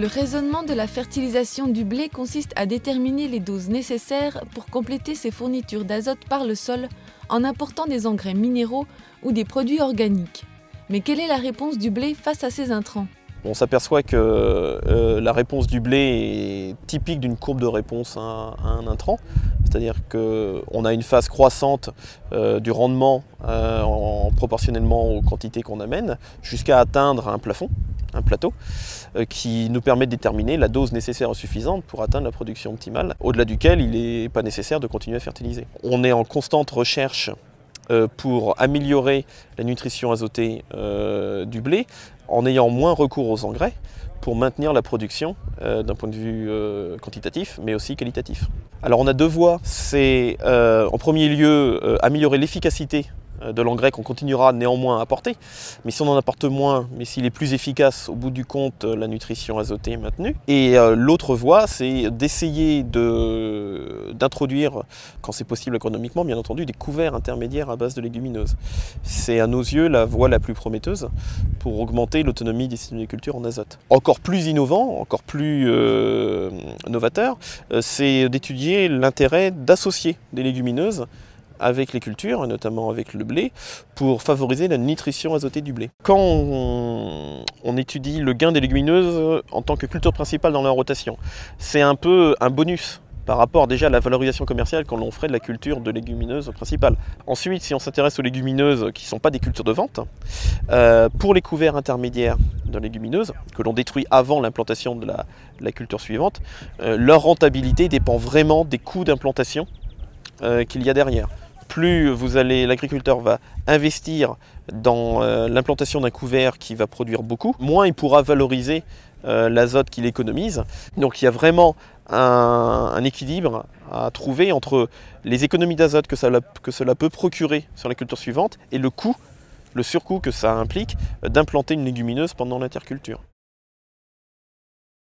Le raisonnement de la fertilisation du blé consiste à déterminer les doses nécessaires pour compléter ses fournitures d'azote par le sol en apportant des engrais minéraux ou des produits organiques. Mais quelle est la réponse du blé face à ces intrants ? On s'aperçoit que la réponse du blé est typique d'une courbe de réponse à un intrant. C'est-à-dire qu'on a une phase croissante du rendement proportionnellement aux quantités qu'on amène, jusqu'à atteindre un plafond, un plateau, qui nous permet de déterminer la dose nécessaire et suffisante pour atteindre la production optimale, au-delà duquel il n'est pas nécessaire de continuer à fertiliser. On est en constante recherche pour améliorer la nutrition azotée du blé en ayant moins recours aux engrais pour maintenir la production d'un point de vue quantitatif mais aussi qualitatif. Alors on a deux voies, c'est en premier lieu améliorer l'efficacité de l'engrais qu'on continuera néanmoins à apporter, mais si on en apporte moins, mais s'il est plus efficace, au bout du compte, la nutrition azotée est maintenue. Et l'autre voie, c'est d'essayer d'introduire, quand c'est possible économiquement, bien entendu, des couverts intermédiaires à base de légumineuses. C'est à nos yeux la voie la plus prometteuse pour augmenter l'autonomie des cultures en azote. Encore plus innovant, encore plus novateur, c'est d'étudier l'intérêt d'associer des légumineuses avec les cultures, et notamment avec le blé, pour favoriser la nutrition azotée du blé. Quand on étudie le gain des légumineuses en tant que culture principale dans la rotation, c'est un peu un bonus par rapport déjà à la valorisation commerciale quand l'on ferait de la culture de légumineuses principale. Ensuite, si on s'intéresse aux légumineuses qui ne sont pas des cultures de vente, pour les couverts intermédiaires de légumineuses, que l'on détruit avant l'implantation de la culture suivante, leur rentabilité dépend vraiment des coûts d'implantation qu'il y a derrière. Plus l'agriculteur va investir dans l'implantation d'un couvert qui va produire beaucoup, moins il pourra valoriser l'azote qu'il économise. Donc il y a vraiment un équilibre à trouver entre les économies d'azote que cela peut procurer sur la culture suivante et le surcoût que ça implique d'implanter une légumineuse pendant l'interculture.